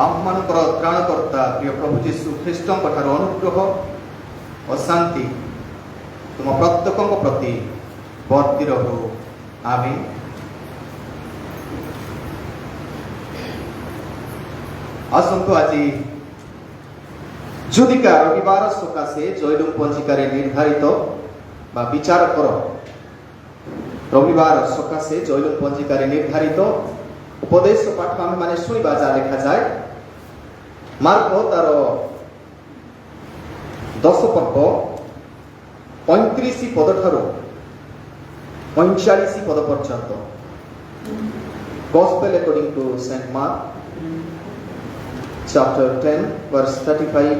आमମାନଙ୍କର ତ୍ରାଣକର୍ତ୍ତା ପ୍ରିୟ ପ୍ରଭୁ ଯୀଶୁ ଖ୍ରୀଷ୍ଟଙ୍କ ଠାରୁ ଅନୁଗ୍ରହ ଓ ଶାନ୍ତି ତୁମ ପ୍ରତ୍ୟେକଙ୍କ ପ୍ରତି ବର୍ତ୍ତି ରହୁ। ଆମେନ୍। ଆସନ୍ତୁ ଆଜି ଯୁଦିକା ରବିବାର ସକାଶେ ଜୟଲୁମ୍ ପଞ୍ଜିକାରେ ନିର୍ଦ୍ଧାରିତ ବା ବିଚାର କର ରବିବାର ସକାଶେ ଜୟଲୁମ୍ ପଞ୍ଜିକାରେ ନିର୍ଦ୍ଧାରିତ ଉପଦେଶ ପାଠ ଆମେ ମାନେ ଶୁଣିବା ଯାହା ଲେଖାଯାଏ ମାର୍କ ତାର 10 ପର୍ବ 35 ପଦ ଠାରୁ 45 ପଦ ପର୍ଯ୍ୟନ୍ତ। Gospel according to St. Mark chapter 10 verse 35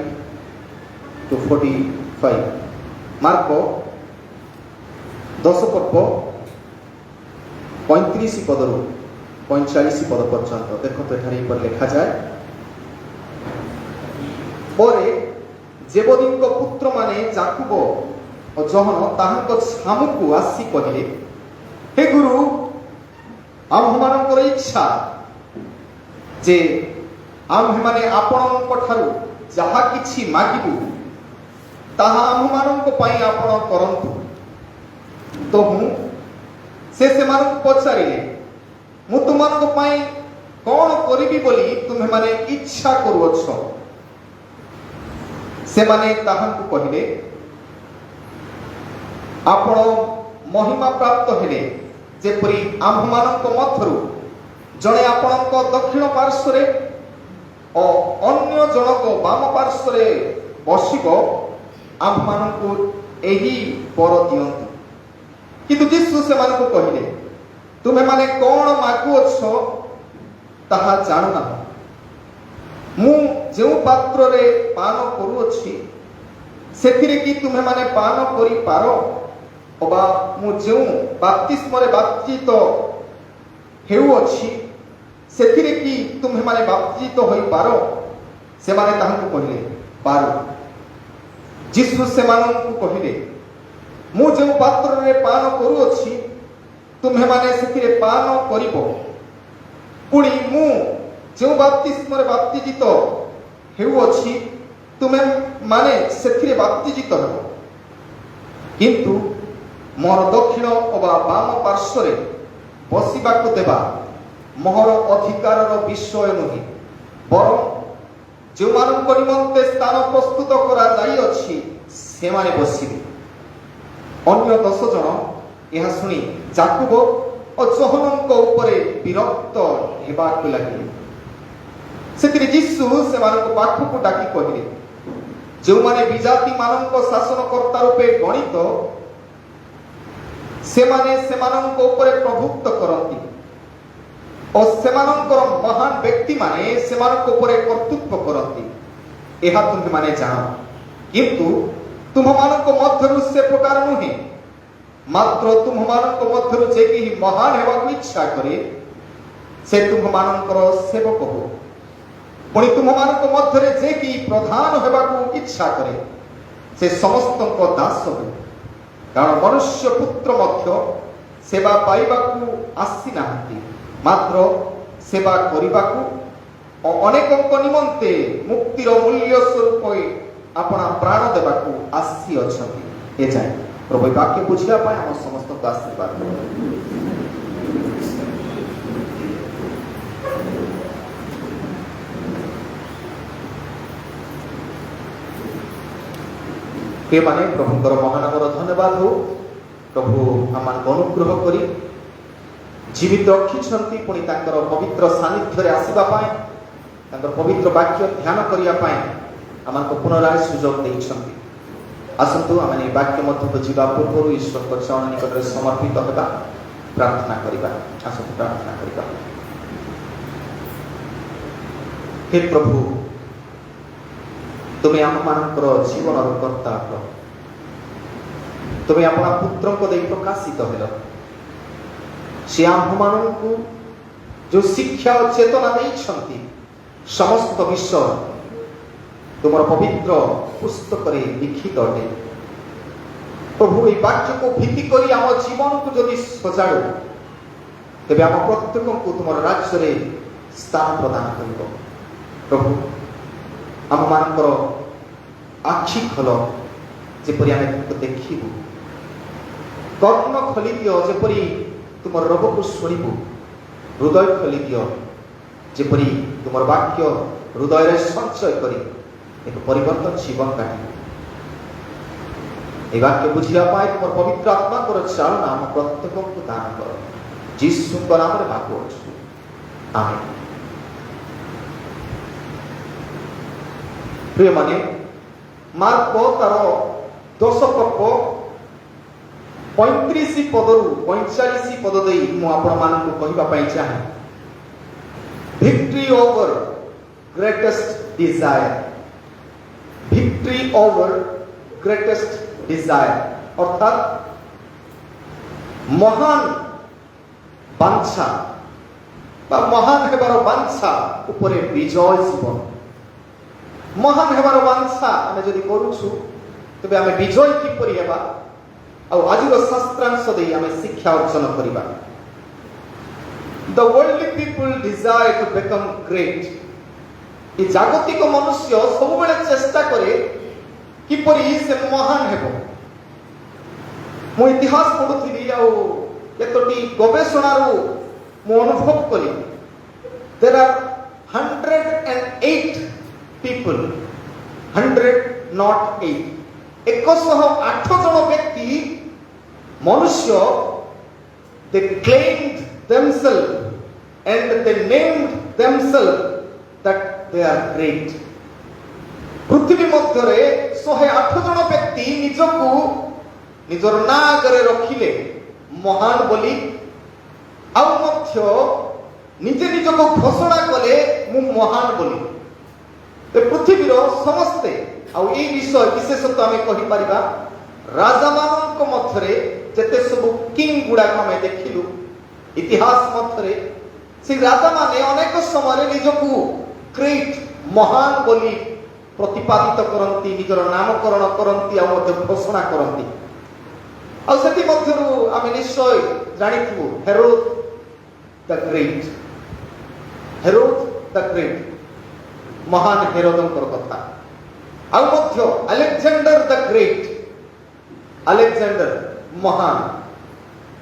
to 45। Mark 10 ପର୍ବ 35 ପଦରୁ 45 ପଦ ପର୍ଯ୍ୟନ୍ତ। ଦେଖନ୍ତୁ ଏଠାରେ ଏପରି ଲେଖାଯାଏ, ପରେ ଜେବଦୀଙ୍କ ପୁତ୍ରମାନେ ଯାକୁବ ଓ ଯୋହନ ତାହାଙ୍କ ସାମୁକୁ ଆସି କହିଲେ, ହେ ଗୁରୁ, ଆମ୍ଭମାନଙ୍କର ଇଚ୍ଛା ଯେ ଆମ୍ଭେମାନେ ଆପଣଙ୍କ ଠାରୁ ଯାହା କିଛି ମାଗିବୁ ତାହା ଆମ୍ଭମାନଙ୍କ ପାଇଁ ଆପଣ କରନ୍ତୁ। ତହୁଁ ସେ ସେମାନଙ୍କୁ ପଚାରିଲେ, ମୁଁ ତୁମମାନଙ୍କ ପାଇଁ କ'ଣ କରିବି ବୋଲି ତୁମେମାନେ ଇଚ୍ଛା କରୁଅଛ? ସେମାନେ ତାହାଙ୍କୁ କହିଲେ, ଆପଣ ମହିମା ପ୍ରାପ୍ତ ହେଲେ ଯେପରି ଆମ୍ଭମାନଙ୍କ ମଧ୍ୟରୁ ଜଣେ ଆପଣଙ୍କ ଦକ୍ଷିଣ ପାର୍ଶ୍ୱରେ ଓ ଅନ୍ୟ ଜଣକ ବାମ ପାର୍ଶ୍ୱରେ ବସିବ, ଆମ୍ଭମାନଙ୍କୁ ଏହି ବର ଦିଅନ୍ତୁ। କିନ୍ତୁ ଯୀଶୁ ସେମାନଙ୍କୁ କହିଲେ, ତୁମେମାନେ କ'ଣ ମାଗୁଅଛ ତାହା ଜାଣୁନାହ। ମୁଁ ଯେଉଁ ପାତ୍ରରେ ପାନ କରୁଅଛି ସେଥିରେ କି ତୁମେମାନେ ପାନ କରିପାର? ଅବା ମୁଁ ଯେଉଁ ବାପ୍ତିସ୍ମରେ ବାପ୍ତିତ ହେଉଅଛି ସେଥିରେ କି ତୁମେମାନେ ବାପ୍ତିତ ହୋଇପାର? ସେମାନେ ତାହାଙ୍କୁ କହିଲେ, ପାରୁ। ଯୀଶୁ ସେମାନଙ୍କୁ କହିଲେ, ମୁଁ ଯେଉଁ ପାତ୍ରରେ ପାନ କରୁଅଛି ତୁମେମାନେ ସେଥିରେ ପାନ କରିବ, ପୁଣି ମୁଁ ଯେଉଁ ବାପ୍ତିସ୍ମରେ ବାପ୍ତିଜିତ ହେଉଅଛି ତୁମେମାନେ ସେଥିରେ ବାପ୍ତିଜିତ ହେବ। କିନ୍ତୁ ମୋର ଦକ୍ଷିଣ ଅବା ବାମ ପାର୍ଶ୍ୱରେ ବସିବାକୁ ଦେବା ମୋର ଅଧିକାରର ବିଷୟ ନୁହେଁ, ବରଂ ଯେଉଁମାନଙ୍କ ନିମନ୍ତେ ସ୍ଥାନ ପ୍ରସ୍ତୁତ କରାଯାଇଅଛି ସେମାନେ ବସିବେ। ଅନ୍ୟ 10 ଜଣ ଏହା ଶୁଣି ଯାକୁବ ଓ ଯୋହନଙ୍କ ଉପରେ ବିରକ୍ତ ହେବାକୁ ଲାଗିଲେ। ସେଥିରେ ଯୀଶୁ ସେମାନଙ୍କ ପାଖକୁ ଡାକି କହିଲେ, ଯେଉଁମାନେ ବିଜାତି ମାନଙ୍କ ଶାସନକର୍ତ୍ତା ରୂପେ ଗଣିତ ସେମାନେ ସେମାନଙ୍କ ଉପରେ ପ୍ରଭୁତ୍ୱ କରନ୍ତି ଓ ସେମାନଙ୍କର ମହାନ ବ୍ୟକ୍ତିମାନେ ସେମାନଙ୍କ ଉପରେ କର୍ତ୍ତୃତ୍ୱ କରନ୍ତି, ଏହା ତୁମେମାନେ ଜାଣ। କିନ୍ତୁ ତୁମମାନଙ୍କ ମଧ୍ୟରୁ ସେ ପ୍ରକାର ନୁହେଁ, ମାତ୍ର ତୁମମାନଙ୍କ ମଧ୍ୟରୁ ଯେ କେହି ମହାନ ହେବାକୁ ଇଚ୍ଛା କରେ ସେ ତୁମମାନଙ୍କର ସେବକ ହଉ। ପୁଣି ତୁମମାନଙ୍କ ମଧ୍ୟରେ ଯେ କେହି ପ୍ରଧାନ ହେବାକୁ ଇଚ୍ଛା କରେ ସେ ସମସ୍ତଙ୍କ ଦାସ ହଉ। କାରଣ ମନୁଷ୍ୟ ପୁତ୍ର ମଧ୍ୟ ସେବା ପାଇବାକୁ ଆସିନାହାନ୍ତି, ମାତ୍ର ସେବା କରିବାକୁ ଓ ଅନେକଙ୍କ ନିମନ୍ତେ ମୁକ୍ତିର ମୂଲ୍ୟ ସ୍ୱରୂପ ଆପଣା ପ୍ରାଣ ଦେବାକୁ ଆସିଅଛନ୍ତି। ଏ ଯାଏ ପ୍ରଭୁ ବାକ୍ୟ ବୁଝିବା ପାଇଁ ଆମ ସମସ୍ତଙ୍କୁ ଆଶୀର୍ବାଦ କରନ୍ତୁ। ଏମାନେ ପ୍ରଭୁଙ୍କର ମହାନଗର ଧନ୍ୟବାଦ ହଉ। ପ୍ରଭୁ ଆମମାନଙ୍କୁ ଅନୁଗ୍ରହ କରି ଜୀବିତ ରଖିଛନ୍ତି, ପୁଣି ତାଙ୍କର ପବିତ୍ର ସାନ୍ନିଧ୍ୟରେ ଆସିବା ପାଇଁ, ତାଙ୍କର ପବିତ୍ର ବାକ୍ୟ ଧ୍ୟାନ କରିବା ପାଇଁ ଆମମାନଙ୍କୁ ପୁନରାୟ ସୁଯୋଗ ଦେଇଛନ୍ତି। ଆସନ୍ତୁ ଆମେ ଏହି ବାକ୍ୟ ମଧ୍ୟକୁ ଯିବା ପୂର୍ବରୁ ଈଶ୍ୱରଙ୍କ ଚରଣ ନିକଟରେ ସମର୍ପିତ ହେବା, ପ୍ରାର୍ଥନା କରିବା। ଆସନ୍ତୁ ପ୍ରାର୍ଥନା କରିବା। ହେ ପ୍ରଭୁ, ତୁମେ ଆମମାନଙ୍କର ଜୀବନର କର୍ତ୍ତା, ତୁମେ ଆପଣ ପୁତ୍ରଙ୍କ ଦେଇ ପ୍ରକାଶିତ ହେଲ। ସେ ଆମ୍ଭମାନଙ୍କୁ ଯେଉଁ ଶିକ୍ଷା ଓ ଚେତନା ଦେଇଛନ୍ତି ସମସ୍ତ ବିଷୟ ତୁମର ପବିତ୍ର ପୁସ୍ତକରେ ଲିଖିତ ଅଟେ। ପ୍ରଭୁ, ଏହି ବାକ୍ୟକୁ ଭିତ୍ତି କରି ଆମ ଜୀବନକୁ ଯଦି ସଜାଡ଼ୁ ତେବେ ଆମ ପ୍ରତ୍ୟେକଙ୍କୁ ତୁମର ରାଜ୍ୟରେ ସ୍ଥାନ ପ୍ରଦାନ କରିବ। प्रभु आम मानकर आखि खोल जेपरी आम तुमको देखू कर्ण खोली दियो जेपरी तुम रोग को शुणु हृदय खोली दियो जेपरी तुम वाक्य हृदय संचय करी एक परिवर्तन जीवन काटी ए वाक्य बुझापी तुम पवित्र आत्मा को चालना आम प्रत्येक को दान कर जीशु नाम मागुछु आमेन। प्रिय माने मार्क तार 10 कप 35 पदरु 45 पद दे मु आपण मानकु कहिबा पई चाहे victory over greatest desire victory over greatest desire अर्थात महान बांछा बा महान हेबार बांछा उपरे विजय जीवन महान हेबार बांछा आमे जदि करूछु तबे आमे विजय किपरि हेबा और आज शास्त्रांश दे आमे शिक्षा अर्जन करिबा। The worldly people desire to become great. ये जागतिक मनुष्य सब बेले चेष्टा करे किपरि से महान हेबो। मु इतिहास पढुथिली आ केतोटी गवेषणारू मु अनुभव कली there are 108 people 100 not 8 108 जन व्यक्ति मनुष्य they claimed themselves and they named themselves that they are great. पृथ्वी मध्य रे 108 जन व्यक्ति निजको निजर ना आगे रखिले महान बोली आ मध्य निजे निजको घोषणा कले मु महान बोली ते पृथ्वी रो समस्ते आ ए विषय विशेषतः आमे कहि परिबा राजा मानक मध्यरे जते सब किंग गुडा आमे देखिलु इतिहास मध्यरे से राजा माने अनेक समय निजको ग्रेट महान बोली प्रतिपादित करंती निजर नामकरण करंती आ मध्य घोषणा करंती आ सेति मध्यरु आमे निश्चय जानिथु Herod the great Herod the great महान हेरोदंकर कथा आ मध्य अलेक्जेंडर द ग्रेट अलेक्जेंडर महान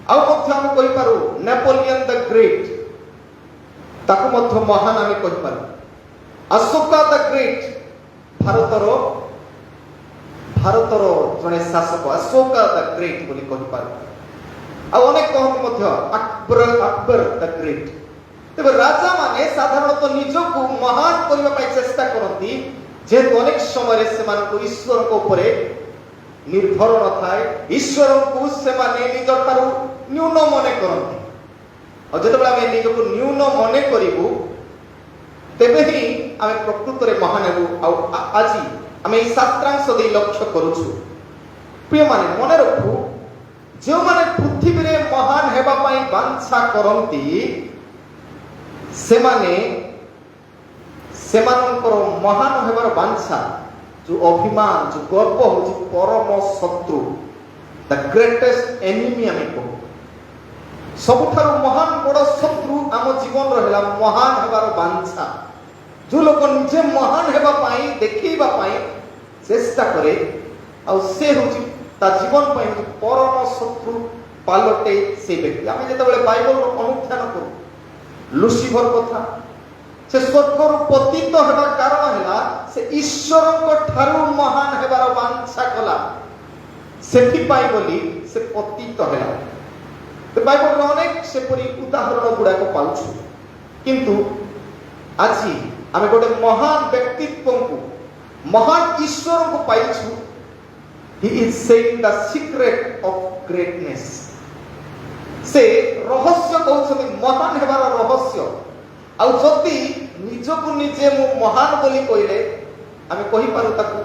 आ मध्य हम कहि पारू नेपोलियन द ग्रेट ताको मध्य महान आमे कहि पारू अशोका द ग्रेट भारतर जने शासक अशोका द ग्रेट बोली कहि पारू आ अनेक कहते मध्य अकबर द ग्रेट तेबे राजा माने साधारणतः निजको महान करबा पई चेष्टा करंती जे अनेक समय से मान ईश्वर को ऊपर निर्भर न थाए ईश्वर को से माने निज तारु न्यून मने करंती और जते बेला में निजको न्यून मने करिवु तेबे ही आमे प्रकृत रे महान हेबु आ आजि आमे ई शास्त्रांश दे लक्ष्य करूछु। प्रिय माने मने रखु जो माने पृथ्वी रे महान हेबा पई बांछा करंती से माने सेमानकर महान हेबार बांछा जो अभिमान जो गर्व हो परम शत्रु द ग्रेटेस्ट एनिमी आमे कहू सबुठार महान बड़ शत्रु आम जीवन रहा महान हेबार बांछा जो लोक निजे महान हेबा पाई देखैबा पाई चेष्टा करे आ से होची ता जीवन पाई परम शत्रु पालटे से व्यक्ति आमे जेते बेले बाइबल रो अनुध्यान करू लुसिफर कथा से स्वर्गर पतित हेबा कारण हैला से ईश्वर को ठारू महान हेबार बांछा कला सेठी पाई बोली से पतित हैला तो बाइबल रो अनेक से परि उदाहरण गुडा को पाउछु किंतु आजि आमे गोटे महान व्यक्तित्व को महान ईश्वर को पाइछु he is saying the secret of greatness से रहस्य कहउछथि महान हेबार रहस्य आ जति निजको निजे मु महान बोली कइले आमे कहि पारु ताकू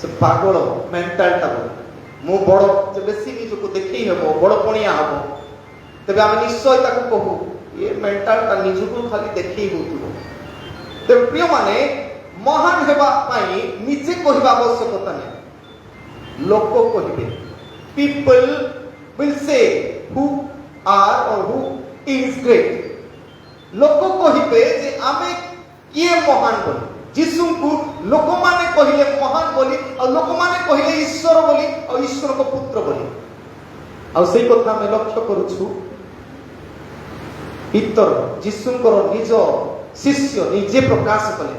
से पागल मेंटल ता मु बड़ जे बेसी निजको देखि हेबो बड़पणिया हबो तबे आमे निश्चय ताकू कहू ये मेंटल ता निजको खाली देखि होतुबो ते प्रिय माने महान हेबा पाई निजे कहिबा आवश्यकता नै लोक कहिबे people will say who are or who is great लोक कहिबे जे आमे किए महान बोली जीशु को लोक माने कहिले महान बोली और लोक माने कहिले ईश्वर बोली और ईश्वर को पुत्र बोली और सही कथा में लक्ष्य करूछु पितर जीशुଙ୍କର निज शिष्य निजे प्रकाश कले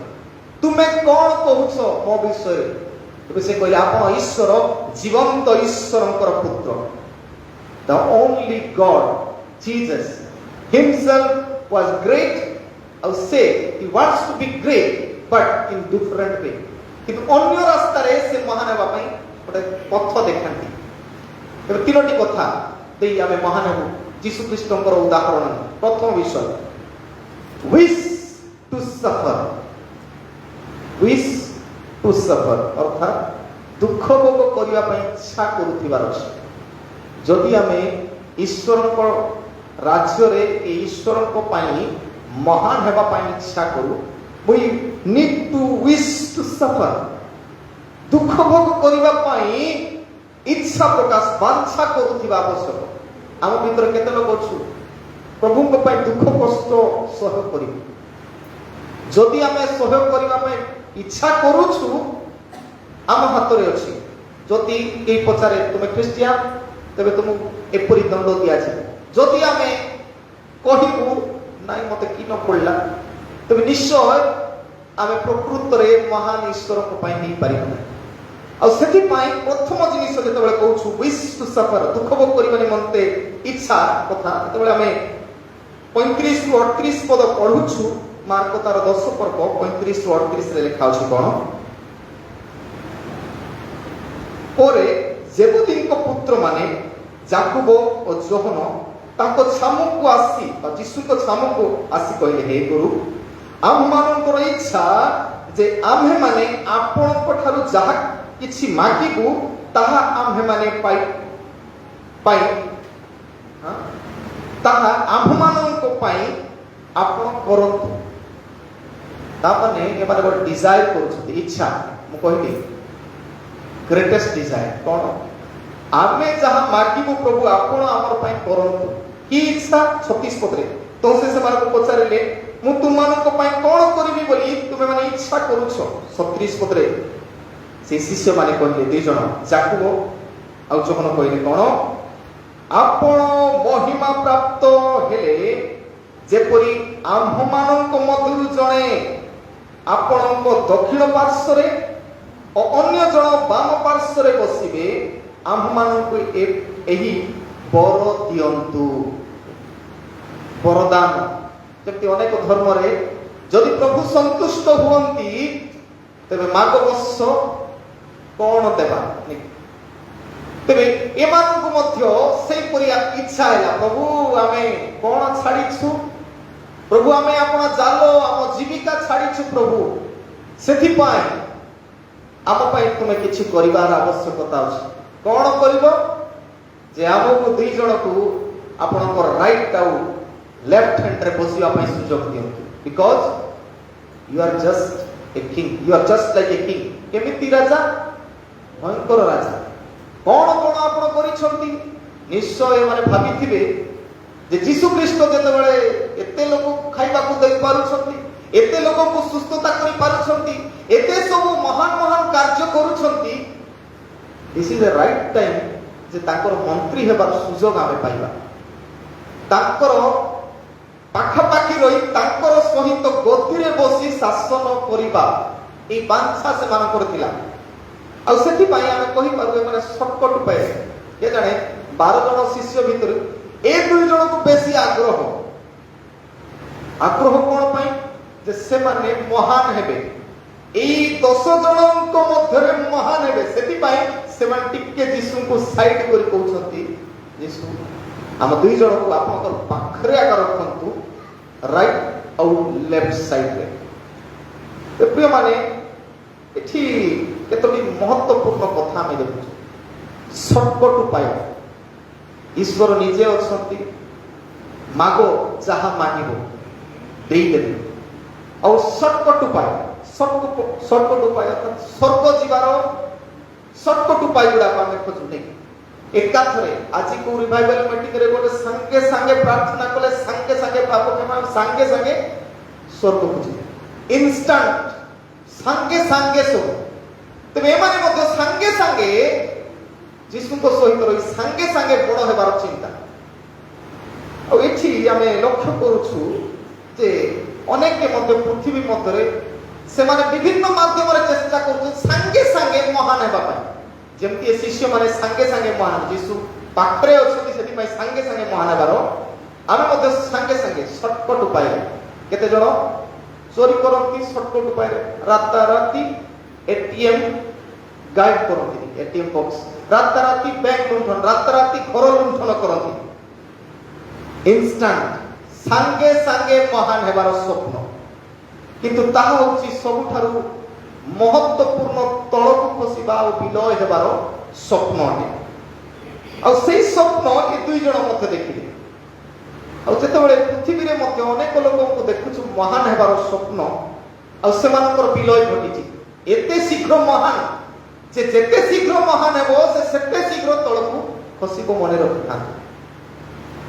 तुमे कौन कहूछ मो विषय तबे से कहले आपण ईश्वर जीवंत ईश्वरଙ୍କର पुत्र the only God Jesus himself was great और say he wants to be great but in different way किंतु अन्य रास्ता रे से महान हेबा पई गोटे पथ देखांती तबे तीनोटी कथा देई आमे महान हेबु जीशु ख्रीष्टଙ୍କର उदाहरण प्रथम विषय wish to suffer अर्थात दुख भोग करिया पई इच्छा करूथिबार अछि जदि आमे ईश्वरଙ୍କ राज्य रे ईश्वरଙ୍କ पई महान हेबा पई इच्छा करू we need to wish to suffer दुख भोग करिवा पई इच्छा प्रकाश वांछा करूथिबा आवश्यक आम भीतर केते लोक अछु प्रभुଙ୍କ पई दुख कष्ट सह करिबु जदि आमे सहयोग करिवा पई इच्छा करूछु आम हाथ रे अछि जदि केही पचारे तुमे क्रिश्चियन तबे तुम एपरि दंड दिया छै जदि आमे कहिबु नाइ मते कि न पड़ला तबे निश्चय आमे प्रकृत रे महान ईश्वर को पई नै पारिबु आ सेति पई प्रथम जिनिस जते बेले कहूछु विश टू सफर दुख भोग करिबा निमंते इच्छा कथा जते बेले आमे 35 रु 38 पद पढुछु मार्क तार 10 पर्व 35 रु 38 रे लिखा अछि कोन ओरे जेबुदीन को पुत्र माने जाकुब और जोहन ताको छामुको आसी और जीशु को छामुको आसी कहले हे गुरु आम मानकर इच्छा जे आम्हे माने आपण पठारु जहा किछि मागिबु ताहा आम्हे माने पाई ताहा आम माननको पाई आपण करंतु ता माने ए माने बड डिजायर करछथि इच्छा मु कहबी ग्रेटेस्ट डिजायर कोन आमे जहा मागिबु प्रभु आपण हमर पई करंतु की इच्छा 36 पदरे तो से माने को पचारिले मु तुमानको पई कोन करबी बोली तुमे माने इच्छा करूछो 36 पदरे से शिष्य माने कहले दुई जण जाकुब आ जोहन कहले कोन आपण महिमा प्राप्त हेले जेपरि आम्ह माननको मधुर जणे आपणको दक्षिण पार्श्व रे और अन्य जण वाम पार्श्व रे बसिबे आम्ह माननको एही बर दियंतु वरदान जति अनेक धर्म रे जदि प्रभु संतुष्ट हुवंती तबे माग वर्ष कोन देबा तबे एमानकु मध्य सेई परिया इच्छा हैला प्रभु आमे कोन छाडिछु प्रभु आमे आपण जालो आम जीविका छाडिछु प्रभु सेथि पाई आम पाई तुमे किछि करिवार आवश्यकता अछि कोन करिवो जे आमको दुई जण को आपनको राइट आउ लेफ्ट हैंड रे बसिया पाई सुजोग दियंतु because you are just a king you are just like a king केमिति राजा भयंकर राजा कोन कोन आपण करिसंती निश्चय माने भाबिथिबे जे यीशु ख्रीष्ट जते बेले एते लोक खाइबा को देई पारुछंती एते लोक को सुस्थता करि पारुछंती एते सब महान महान कार्य करूछंती this is the right time जे ताकर मंत्री हेबार सुजोग आमे पाइबा ताकर पाखा पाखी रही ताकर सहित गति रे बसी शासन करिबा ए बांछा से मान करथिला आ सेति पई आमे कहि पारबे माने शॉर्टकट उपाय ए जाने 12 जन शिष्य भीतर ए दुई जन को बेसी आग्रह कोन पई जे से माने महान हेबे एई 10 जन को मध्य रे महान हेबे सेति पई से मान टिके यीशु को साइड करि कहउछंती यीशु हम दुई जन को आपन पाखरे आकर रखंतु राइट और लेफ्ट साइड रे प्रिय माने एठी केतोटी महत्वपूर्ण कथा हम देखु शॉर्टकट उपाय ईश्वर निजे अछंती मागो जहा मांगिबो देई देबे और शॉर्टकट उपाय स्वर्ग जीवार शॉर्टकट उपाय गुडा हम खोजु नै एकाथरे आज को रिवाइवल मीटिंग रे गोटे संगे संगे प्रार्थना कले संगे संगे पाप क्षमा संगे संगे स्वर्ग खोजु ইনস্টান্ট ସାଙ୍ଗେ ସାଙ୍ଗେ ସବୁ। ତେବେ ଏମାନେ ମଧ୍ୟ ସାଙ୍ଗେ ସାଙ୍ଗେ ଯୀଶୁଙ୍କ ସହିତ ରହି ସାଙ୍ଗେ ସାଙ୍ଗେ ବଡ଼ ହେବାର ଚିନ୍ତା। ଆଉ ଏଠି ଆମେ ଲକ୍ଷ୍ୟ କରୁଛୁ ଯେ ଅନେକ ମଧ୍ୟ ପୃଥିବୀ ମଧ୍ୟରେ ସେମାନେ ବିଭିନ୍ନ ମାଧ୍ୟମରେ ଚେଷ୍ଟା କରୁଛନ୍ତି ସାଙ୍ଗେ ସାଙ୍ଗେ ମହାନ ହେବା ପାଇଁ। ଯେମିତି ଏ ଶିଷ୍ୟମାନେ ସାଙ୍ଗେ ସାଙ୍ଗେ ମହାନ, ଯୀଶୁ ପାଖରେ ଅଛନ୍ତି ସେଥିପାଇଁ ସାଙ୍ଗେ ସାଙ୍ଗେ ମହାନ ହେବାର, ଆମେ ମଧ୍ୟ ସାଙ୍ଗେ ସାଙ୍ଗେ ସର୍ଟକଟ୍ ଉପାୟରେ କେତେ ଜଣ ଚୋରି କରନ୍ତି, ସର୍ଟକଟ୍ ଉପାୟରେ ରାତାରାତି ଏଟିଏମ୍ ଗାଇଡ୍ କରନ୍ତି, ଏଟିଏମ୍ ବକ୍ସ, ରାତାରାତି ବ୍ୟାଙ୍କ ଲୁଣ୍ଠନ, ରାତାରାତି ଘର ଲୁଣ୍ଠନ କରନ୍ତି। ଇନଷ୍ଟାଣ୍ଟ ସାଙ୍ଗେ ସାଙ୍ଗେ ମହାନ ହେବାର ସ୍ୱପ୍ନ, କିନ୍ତୁ ତାହା ହେଉଛି ସବୁଠାରୁ ମହତ୍ୱପୂର୍ଣ୍ଣ ତଳକୁ ଖସିବା ଆଉ ବିଲୟ ହେବାର ସ୍ୱପ୍ନ ଅଟେ। ଆଉ ସେଇ ସ୍ୱପ୍ନ ଏ ଦୁଇ ଜଣ ମଧ୍ୟ ଦେଖିଲେ। ଆଉ ଯେତେବେଳେ ପୃଥିବୀରେ ମଧ୍ୟ ଅନେକ ଲୋକଙ୍କୁ ଦେଖୁଛୁ ମହାନ ହେବାର ସ୍ୱପ୍ନ, ଆଉ ସେମାନଙ୍କର ବିଲୟ ଘଟିଛି। ଏତେ ଶୀଘ୍ର ମହାନ, ଯେ ଯେତେ ଶୀଘ୍ର ମହାନ ହେବ ସେ ସେତେ ଶୀଘ୍ର ତଳକୁ ଖସିବ, ମନେ ରଖିଥାନ୍ତି।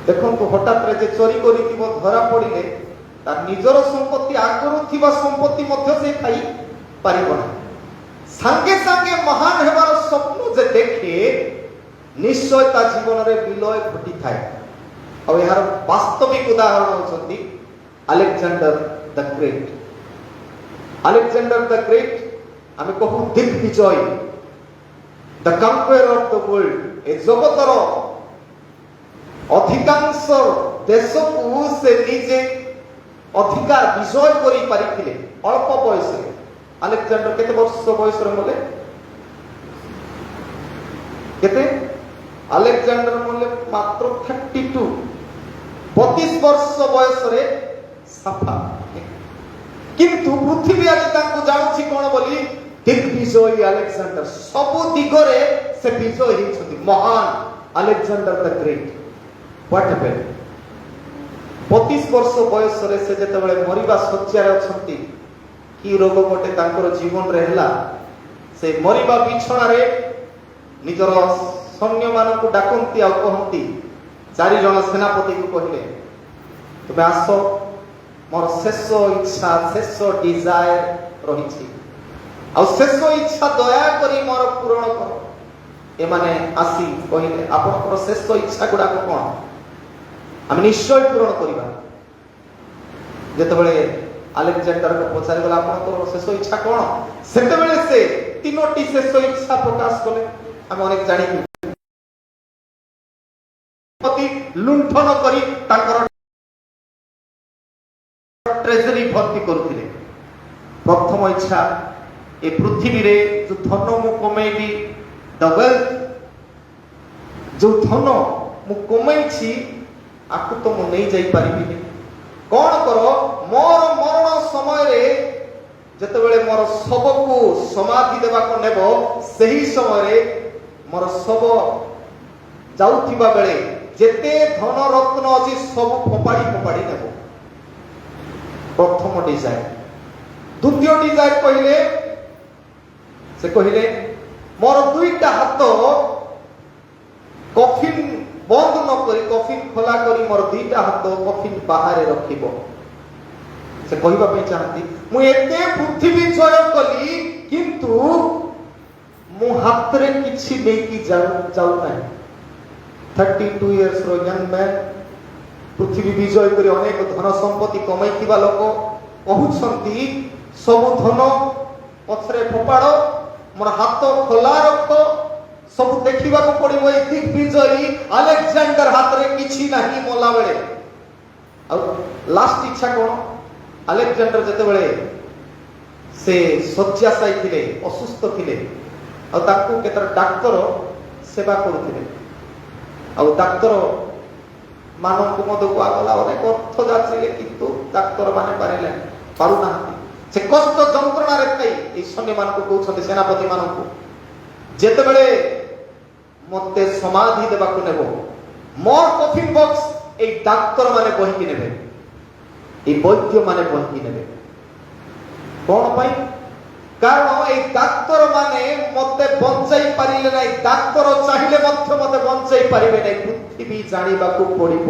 ଦେଖନ୍ତୁ ହଠାତ୍ରେ ଯେ ଚୋରି କରିଥିବ ଧରା ପଡ଼ିଲେ ତାର ନିଜର ସମ୍ପତ୍ତି, ଆଗରୁ ଥିବା ସମ୍ପତ୍ତି ମଧ୍ୟ ସେ ଖାଇ ପାରିବ ନାହିଁ। ସାଙ୍ଗେ ସାଙ୍ଗେ ମହାନ ହେବାର ସ୍ୱପ୍ନ ଯେ ଦେଖେ ନିଶ୍ଚୟ ତା ଜୀବନରେ ବିଲୟ ଘଟିଥାଏ। ଆଉ ଏହାର ବାସ୍ତବିକ ଉଦାହରଣ ହେଉଛନ୍ତି Alexander the great. Alexander the great ଆମେ କହୁ ଦିଗ୍ବିଜୟ, ଦ କନକ୍ୱେରର ଅଫ ଦ ୱର୍ଲ୍ଡ। ଏ ଜଗତର ଅଧିକାଂଶ ଦେଶକୁ ସେ ନିଜେ ଅଧିକାର ବିଜୟ କରି ପାରିଥିଲେ ଅଳ୍ପ ବୟସରେ। ଆଲେକ୍ଜାଣ୍ଡର କେତେ ବର୍ଷ ବୟସରେ ମଲେ? କେତେ? ଆଲେକ୍ଜାଣ୍ଡର ମଲେ ମାତ୍ର 32, 32 ବର୍ଷ ବୟସରେ ସାଫା। କିନ୍ତୁ ପୃଥିବୀ ଆଜି ତାଙ୍କୁ ଜାଣୁଛି କଣ ବୋଲି? ଦିଗ୍ବିଜୟୀ ଆଲେକ୍ଜାଣ୍ଡର। ସବୁ ଦିଗରେ ସେ ବିଜୟ ହେଇଛନ୍ତି, ମହାନ Alexander the great. What happened? 32 ବର୍ଷ ବୟସରେ ସେ ଯେତେବେଳେ ମରିବା ଶଯ୍ୟାରେ ଅଛନ୍ତି, କି ରୋଗ ଗୋଟେ ତାଙ୍କର ଜୀବନରେ ହେଲା, ସେ ମରିବା ବିଛଣାରେ ନିଜର ସୈନ୍ୟମାନଙ୍କୁ ଡାକନ୍ତି ଆଉ କହନ୍ତି, 4 ଜଣ ସେନାପତିକୁ କହିଲେ, ତୁମେ ଆସ, ମୋର ଶେଷ ଇଚ୍ଛା, ଶେଷ ଡିଜାୟାର ରହିଛି, ଆଉ ଶେଷ ଇଚ୍ଛା ଦୟାକରି ମୋର ପୂରଣ କର। ଏମାନେ ଆସି କହିଲେ, ଆପଣଙ୍କର ଶେଷ ଇଚ୍ଛା ଗୁଡାକ କଣ? ଆମେ ନିଶ୍ଚୟ ପୂରଣ କରିବା। ଯେତେବେଳେ ଆଲେକ୍ଜାଣ୍ଡରକୁ ପଚାରିଗଲା ଆପଣଙ୍କର ଶେଷ ଇଚ୍ଛା କଣ, ସେତେବେଳେ ସେ 3ଟି ଶେଷ ଇଚ୍ଛା ପ୍ରକାଶ କଲେ। ଆମେ ଅନେକ ଜାଣିଛୁ, ଲୁଣ୍ଠନ କରି ତାଙ୍କର ଟ୍ରେଜେରୀ ଭର୍ତ୍ତି କରୁଥିଲେ। ପ୍ରଥମ ଇଚ୍ଛା, ଏ ପୃଥିବୀରେ ଯୋଉ ଧନ ମୁଁ କମେଇବି, ଦ ୱେଲ୍ଥ, ଯୋଉ ଧନ ମୁଁ କମେଇଛି ଆକୁ ତ ମୁଁ ନେଇ ଯାଇପାରିବିନି। କଣ କର, ମୋର ମରଣ ସମୟରେ ଯେତେବେଳେ ମୋର ଶବକୁ ସମାଧି ଦେବାକୁ ନେବ, ସେହି ସମୟରେ ମୋର ଶବ ଯାଉଥିବା ବେଳେ ଯେତେ ଧନ ରତ୍ନ ଅଛି ସବୁ ଫୋପାଡ଼ି ଫୋପାଡ଼ି ନେବ। ପ୍ରଥମ ଡିଜାଇର। ଦ୍ୱିତୀୟ ଡିଜାଇର କହିଲେ, ସେ କହିଲେ ମୋର 2ଟା ହାତ କଫିନ ବନ୍ଦ ନ କରି, କଫିନ ଖୋଲା କରି ମୋର 2ଟା ହାତ କଫିନ ବାହାରେ ରଖିବ। ସେ କହିବା ପାଇଁ ଚାହାନ୍ତି, ମୁଁ ଏତେ ପୃଥିବୀ ଜୟ କଲି କିନ୍ତୁ ମୁଁ ହାତରେ କିଛି ନେଇକି ଯାଉନାହିଁ। 32 years ର ୟଙ୍ଗ ମ୍ୟାନ, ପୃଥିବୀ ବିଜୟ କରି ଅନେକ ଧନ ସମ୍ପତ୍ତି କମାଇଥିବା ଲୋକ କହୁଛନ୍ତି, ସବୁ ଧନ ପଛରେ ଫୋପାଡ଼, ମୋର ହାତ ଖୋଲା ରଖ, ସବୁ ଦେଖିବାକୁ ପଡିବ। ଏଇ ଦିଗ୍ବିଜୟୀ ଆଲେକ୍ଜାଣ୍ଡର ହାତରେ କିଛି ନାହିଁ ମଲା ବେଳେ। ଆଉ ଲାଷ୍ଟ ଇଚ୍ଛା କଣ? ଆଲେକ୍ଜାଣ୍ଡର ଯେତେବେଳେ ସେ ଶଯ୍ୟାଶାୟୀ ଥିଲେ, ଅସୁସ୍ଥ ଥିଲେ, ଆଉ ତାଙ୍କୁ କେତେଟା ଡାକ୍ତର ସେବା କରୁଥିଲେ, ଆଉ ଡାକ୍ତର ମାନଙ୍କୁ ମଧ୍ୟ କୁହାଗଲା ଅନେକ ଅର୍ଥ ଯାଚିଲେ, କିନ୍ତୁ ଡାକ୍ତର ମାନେ ପାରୁନାହାନ୍ତି। ସେ କଷ୍ଟ ଯନ୍ତ୍ରଣାରେ ଥାଇ ଏଇ ସୈନ୍ୟମାନଙ୍କୁ କହୁଛନ୍ତି, ସେନାପତି ମାନଙ୍କୁ, ଯେତେବେଳେ ମତେ ସମାଧି ଦେବାକୁ ନେବ, ମୋର କଫିନ ବକ୍ସ এই ডাক্তার মানে বহিকি নেবে, এই বৈদ্য মানে বহিকি নেবে। কোন পাই? কারণ এই ডাক্তার মানে মতে বঞ্চাই পারিলে নাই, ডাক্তার চাইলে মধ্যে মতে বঞ্চাই পারিবে নাই। পৃথিবী জানিবাকু পড়িব।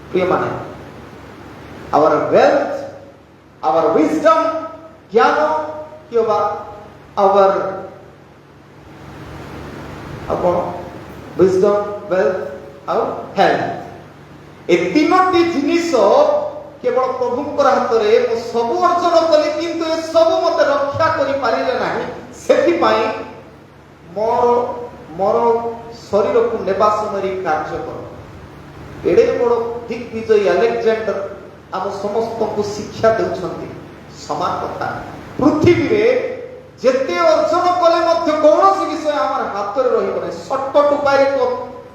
প্রিয় মানে, our wealth our wisdom ଜ୍ଞାନ କିବା our ଆପଣ wisdom wealth ଆଉ health ଏ ତିନୋଟି ଜିନିଷ କେବଳ ପ୍ରଭୁଙ୍କର ହାତରେ ମୁଁ ସବୁ ଅର୍ଜନ କଲି କିନ୍ତୁ ଏ ସବୁ ମୋତେ ରକ୍ଷା କରିପାରିଲେ ନାହିଁ ସେଥିପାଇଁ ମୋର ଶରୀରକୁ ନେବା ସମୟରେ କାର୍ଯ୍ୟ କର ଏଡ଼େ ବଡ଼ ଦିଗ୍ବିଜୟୀ ଆଲେକ୍ଜାଣ୍ଡର ଆମ ସମସ୍ତଙ୍କୁ ଶିକ୍ଷା ଦେଉଛନ୍ତି ସମାନ କଥା ପୃଥିବୀରେ ଯେତେ ଅର୍ଜନ କଲେ ମଧ୍ୟ କୌଣସି ବିଷୟ ଆମର ହାତରେ ରହିବ ନାହିଁ ସର୍ଟକଟ ଉପାୟରେ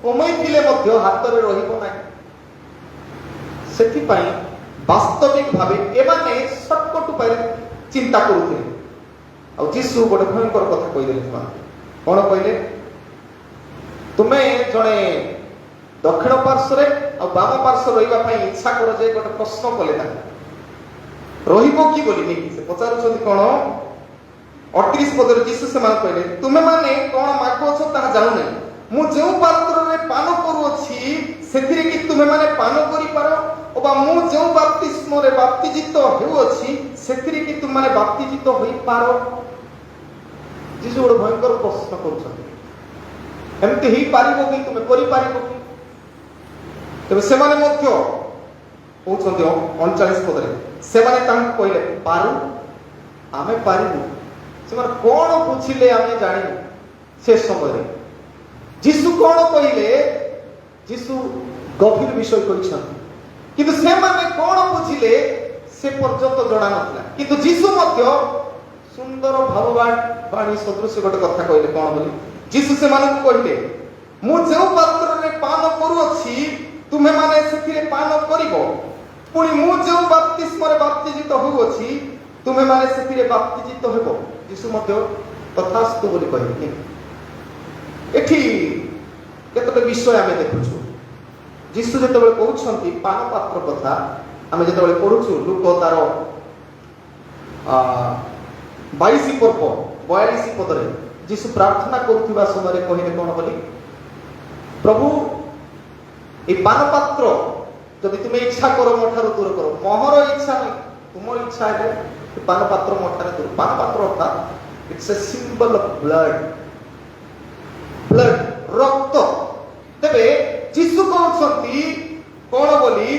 କମେଇଥିଲେ ମଧ୍ୟ ହାତରେ ରହିବ ନାହିଁ ସେଥିପାଇଁ ବାସ୍ତବିକ ଭାବେ ଏମାନେ ସର୍ଟକଟ ଉପାୟରେ ଚିନ୍ତା କରୁଥିଲେ ଆଉ ଯୀଶୁ ଗୋଟେ ଭୟଙ୍କର କଥା କହିଦେଲେ ସେମାନଙ୍କୁ କଣ କହିଲେ ତୁମେ ଜଣେ ଦକ୍ଷିଣ ପାର୍ଶ୍ୱରେ ଆଉ ବାମ ପାର୍ଶ୍ୱ ରହିବା ପାଇଁ ଇଚ୍ଛା କର ଯେ ଗୋଟେ ପ୍ରଶ୍ନ କଲେ ତାଙ୍କୁ ରହିବ କି ବୋଲି ନେଇକି ସେ ପଚାରୁଛନ୍ତି କଣ 38 ପଦରେ ଯୀଶୁ ସେମାନଙ୍କୁ କହିଲେ ତୁମେମାନେ କଣ ମାଗୁଅଛ ତାହା ଜାଣୁନାହିଁ ମୁଁ ଯେଉଁ ପାତ୍ରରେ ପାନ କରୁଅଛି ସେଥିରେ କି ତୁମେମାନେ ପାନ କରିପାର ଅବା ମୁଁ ଯେଉଁ ବାପ୍ତିସ୍ମରେ ବାପ୍ତିଜିତ ହେଉଅଛି ସେଥିରେ କି ତୁମେମାନେ ବାପ୍ତିଜିତ ହୋଇପାର ଯୀଶୁ ଗୋଟେ ଭୟଙ୍କର ପ୍ରଶ୍ନ କରୁଛନ୍ତି ଏମିତି ହେଇପାରିବ କି ତୁମେ କରିପାରିବ କି ତେବେ ସେମାନେ ମଧ୍ୟ କହୁଛନ୍ତି 39 ପଦରେ ସେମାନେ ତାଙ୍କୁ କହିଲେ ପାରୁ ଆମେ ପାରିବୁ ସେମାନେ କଣ ବୁଝିଲେ ଆମେ ଜାଣିନୁ ସେ ସମୟରେ ଯୀଶୁ କଣ କହିଲେ ଯୀଶୁ ଗଭୀର ବିଷୟ କହିଛନ୍ତି କିନ୍ତୁ ସେମାନେ କଣ ବୁଝିଲେ ସେ ପର୍ଯ୍ୟନ୍ତ ଜଣା ନଥିଲା କିନ୍ତୁ ଯୀଶୁ ମଧ୍ୟ ସୁନ୍ଦର ଭାବବାଣୀ ସଦୃଶ ଗୋଟେ କଥା କହିଲେ କଣ ବୋଲି ଯୀଶୁ ସେମାନଙ୍କୁ କହିଲେ ମୁଁ ଯେଉଁ ପାତ୍ରରେ ପାନ କରୁଅଛି ତୁମେମାନେ ସେଥିରେ ପାନ କରିବ ପୁଣି ମୁଁ ଯେଉଁ ବାପ୍ତିସ୍ମରେ ବାପ୍ତିଜିତ ହେଉଅଛି ତୁମେମାନେ ସେଥିରେ ବାପ୍ତିଜିତ ହେବ ଯୀଶୁ ମଧ୍ୟ ତଥାସ୍ତୁ ବୋଲି କହିଲେ ଏଠି କେତେଟା ବିଷୟ ଆମେ ଦେଖୁଛୁ ଯୀଶୁ ଯେତେବେଳେ କହୁଛନ୍ତି ପାନ ପାତ୍ର କଥା ଆମେ ଯେତେବେଳେ ପଢୁଛୁ ଲୁକ ତାର 22 ପର୍ବ 42 ପଦରେ ଯୀଶୁ ପ୍ରାର୍ଥନା କରୁଥିବା ସମୟରେ କହିଲେ କଣ ବୋଲି ପ୍ରଭୁ ଏ ପାନ ପାତ୍ର ଯଦି ତୁମେ ଇଚ୍ଛା କର ମୋ ଠାରୁ ଦୂର କର ମୋର ଇଚ୍ଛା ନାହିଁ ତୁମ ଇଚ୍ଛା ହେଲେ ପାନ ପାତ୍ର ମୋ ଠାରୁ ଦୂର ପାନ ପାତ୍ର ଅର୍ଥାତ it's a symbol of blood ରକ୍ତ ତେବେ ଯୀଶୁ କହୁଛନ୍ତି କଣ ବୋଲି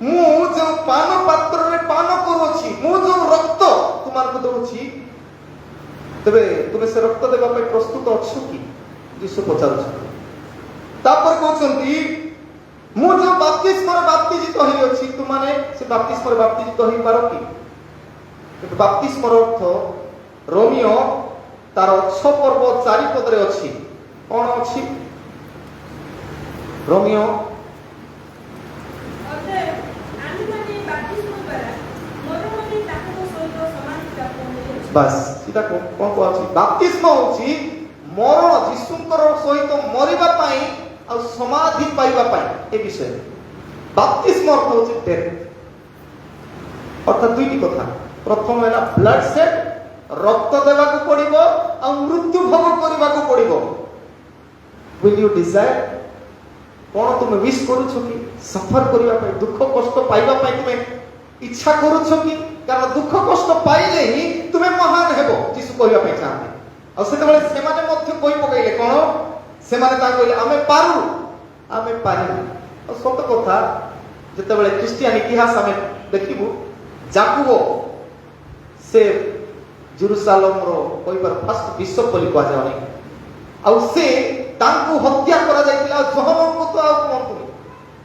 ମୁଁ ଯେଉଁ ପାନ ପାତ୍ରରେ ପାନ କରୁଅଛି ମୁଁ ଯେଉଁ ରକ୍ତ ତୁମକୁ ଦଉଛି ତେବେ ତୁମେ ସେ ରକ୍ତ ଦେବା ପାଇଁ ପ୍ରସ୍ତୁତ ଅଛ କି ଯୀଶୁ ପଚାରୁଛନ୍ତି ତାପରେ କହୁଛନ୍ତି ମୁଁ ଯେଉଁ ବାପ୍ତିସ୍ମରେ ବାପ୍ତିଜିତ ହୋଇଅଛି ତୁମମାନେ ସେ ବାପ୍ତିସ୍ମରେ ବାପ୍ତିଜିତ ହୋଇପାର କି ବାପ୍ତିସ୍ମର ଅର୍ଥ ରୋମିଓ ତାର 6 ପର୍ବ 4 ପଦରେ ଅଛି କଣ ଅଛି ରୋମିଓ ବାସ୍ ସେଟା କଣ କହୁଛି ବାପ୍ତିସ୍ମ ହଉଛି ମରଣ ଯୀଶୁଙ୍କର ସହିତ ମରିବା ପାଇଁ ଆଉ ସମାଧି ପାଇବା ପାଇଁ ଏ ବିଷୟ ବାପ୍ତିସ୍ମ ଅର୍ଥ ହଉଛି ଡେଥ୍ ଅର୍ଥାତ ଦୁଇଟି କଥା ପ୍ରଥମ ହେଲା ବ୍ଲଡ ସେଟ୍ ରକ୍ତ ଦେବାକୁ ପଡିବ ଆଉ ମୃତ୍ୟୁ ଭୋଗ କରିବାକୁ ପଡିବ will you desire କଣ ତୁମେ ୱିଶ୍ କରୁଛ କି ସଫର କରିବା ପାଇଁ ଦୁଃଖ କଷ୍ଟ ପାଇବା ପାଇଁ ତୁମେ ଇଚ୍ଛା କରୁଛ କି କାରଣ ଦୁଃଖ କଷ୍ଟ ପାଇଲେ ହିଁ ତୁମେ ମହାନ ହେବ ଯୀଶୁ କହିବା ପାଇଁ ଚାହାନ୍ତି ଆଉ ସେତେବେଳେ ସେମାନେ ମଧ୍ୟ କହି ପକାଇଲେ କଣ ସେମାନେ ତାଙ୍କୁ କହିଲେ ଆମେ ପାରୁ ଆମେ ପାରିବୁ ଆଉ ସତ କଥା ଯେତେବେଳେ ଖ୍ରୀଷ୍ଟିଆନ ଇତିହାସ ଆମେ ଦେଖିବୁ ଯାକୁବ ସେ ଜେରୁସାଲେମର କହିବାର ଫାଷ୍ଟ ବିଶପ ବୋଲି କୁହାଯାଏ ଆଉ ସେ ତାଙ୍କୁ ହତ୍ୟା କରାଯାଇଥିଲା ଆଉ ଜହନକୁ ତ ଆଉ କୁହନ୍ତୁନି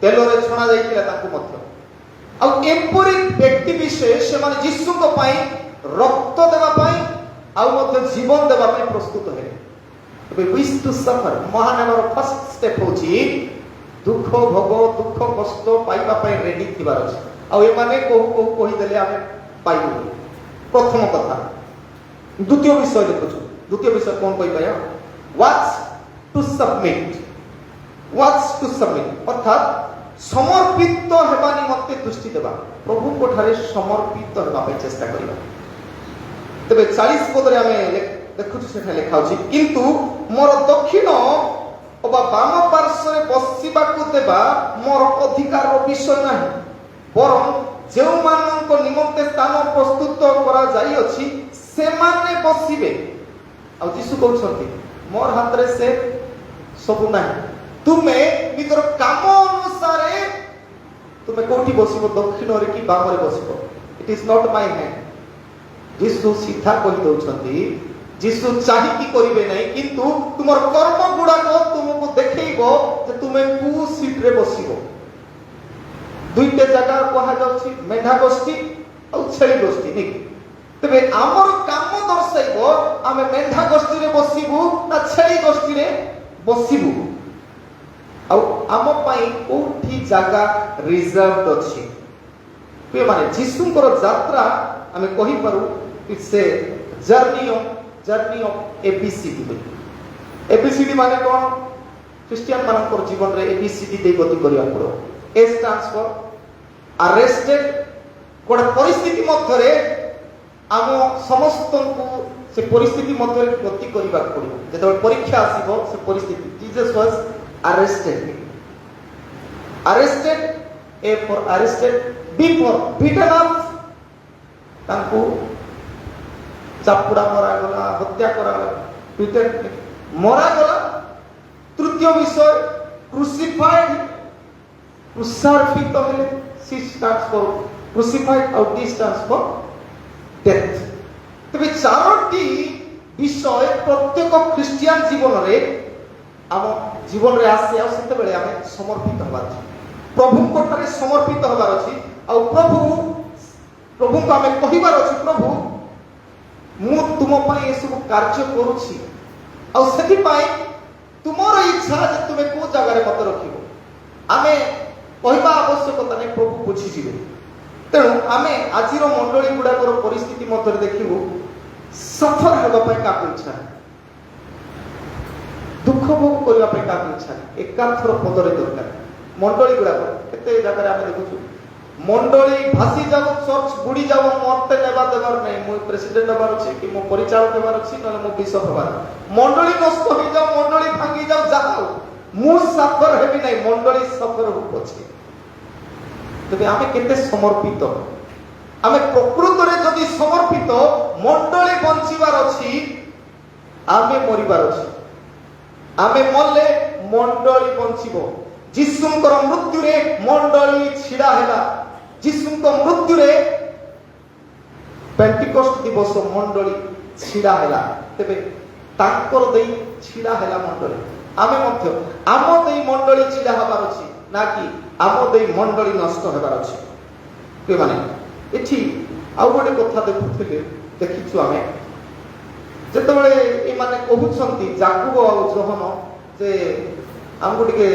ତେଲରେ ଛଣା ଯାଇଥିଲା ତାଙ୍କୁ ମଧ୍ୟ ଆଉ ଏପରି ବ୍ୟକ୍ତି ବିଶେଷ ସେମାନେ ଯୀଶୁଙ୍କ ପାଇଁ ରକ୍ତ ଦେବା ପାଇଁ ଆଉ ମଧ୍ୟ ଜୀବନ ଦେବା ପାଇଁ ପ୍ରସ୍ତୁତ ହେଲେ ଏବେ ୱିଶ୍ ଟୁ ସଫର ମହାନ ହେବାର ଫାଷ୍ଟ ଷ୍ଟେପ ହେଉଛି ଦୁଃଖ ଭୋଗ ଦୁଃଖ କଷ୍ଟ ପାଇବା ପାଇଁ ରେଡି ଥିବାର ଅଛି ଆଉ ଏମାନେ କୋଉ କୋଉ କହିଦେଲେ ଆମେ ପାଇବୁ ପ୍ରଥମ କଥା ଦ୍ୱିତୀୟ ବିଷୟ ଦେଖୁଛୁ ଦ୍ୱିତୀୟ ବିଷୟ କଣ କହିପାରିବା what's to submit ଅର୍ଥାତ ସମର୍ପିତ ହେବା ନିମନ୍ତେ ଦୃଷ୍ଟି ଦେବା ପ୍ରଭୁଙ୍କ ଠାରେ ସମର୍ପିତ ହେବା ପାଇଁ ଚେଷ୍ଟା କରିବା ତେବେ 40 ପଦରେ ଆମେ ଦେଖୁଛୁ ସେଠାରେ ଲେଖା ଅଛି କିନ୍ତୁ ମୋର ଦକ୍ଷିଣ ଅବା ବାମ ପାର୍ଶ୍ୱରେ ବସିବାକୁ ଦେବା ମୋର ଅଧିକାରର ବିଷୟ ନାହିଁ ବରଂ जो मानक निमंते स्थान प्रस्तुत करा जाई अछि से माने बसिबे। आ यीशु कहउछंती मोर हाथ रे से सब ना तुमे निजर काम अनुसार तुमे कोठी बसिबो, दक्षिण रे कि बाम रे बसिबो, it is not my hand. यीशु सीधा कहि दउछंती यीशु चाहि कि करिवे नै, किंतु तुमर कर्म गुडा को तुमको देखैबो जे तुमे कु सीट रे बसिबो। दुईटे जगह कहा जाउछि मेढा गोष्ठी और छेली गोष्ठी नहीं। तबे आमर काम दर्शाइबो आमे मेढा गोष्ठी रे बसिबु ना छेली गोष्ठी रे बसिबु, आ आम पई कोठी जगह रिजर्वड अछि। पे माने यीशुଙ୍କର ଯାତ୍ରା ଆମେ कहि पारु it's a journey of ABCD. ABCD माने कोन? क्रिश्चियन मानकर जीवन रे एबीसीडी दे गति करिया पड़ो। A stands for arrested. कोन परिस्थिति मध्य रे आम समस्त को से परिस्थिति मध्य रे गति करिबा पड़ो। जेतबे परीक्षा आसीबो से परिस्थिति Jesus was arrested, A for arrested, B for beaten up, तांको चापुड़ा मरा गला, हत्या करा गला, beaten मरा गला। तृतीय विषय crucified, क्रूसिफाइड हेले, C stands for crucified और D stands for death। तबे चारोटी विषय प्रत्येक ख्रिस्टियन जीवन रे आम जीवन रे आसे आ सेते बेले आमे समर्पित हबार अछि, प्रभु को ठारे समर्पित हबार अछि। आ प्रभु को आमे कहिबार अछि प्रभु मु तुम पई ए सब कार्य करूछि, आ सेति पई तुमर इच्छा जे तुमे को जगह रे मत रखिबो आमे कहिबा आवश्यकता नै, प्रभु बुझि जिवे। तेणु आमे आजिर मंडली गुडाकर परिस्थिति मध्य देखिबो सफर हेबा पई का इच्छा, दुख भोग करबा पई का इच्छा, एकाथर पदरे दरकार। मंडली गुडाकर केते जगह रे आमे देखुछु मंडली भासी जाव, चर्च बुडी जाव, मरते नेबा देबार नै, मु प्रेसिडेंट हबार अछि कि मु परिचालक हबार अछि न मु बिशप हबार, मंडली नष्ट हो जाव, मंडली भांगी जाव, जाओ मु सफर हेबी नै, मंडली सफर हो अछि। तबे आमे केते समर्पित, आमे प्रकृत रे जदि समर्पित मंडली बंचिबार अछि, आमे मरिबार अछि। आमे मल्ले मंडली बंचिबो। यीशुଙ୍କର मृत्युरे मंडली छिड़ा हेला, यीशुଙ୍କ मृत्युरे पेंटिकोस्ट दिवस मंडली छिड़ा हेला। तबे ताकर देई छिड़ा हेला मंडली, आमे मध्य आम देई मंडली छिड़ा हबार अछि ना कि आम देई मंडली नष्ट हेबार अछि। के माने एठी आउ गोटे कथा देखुथिले देखिछु आमे जेतबेले ए माने कहउछंती जाकुब आ जोहन जे हमको टिके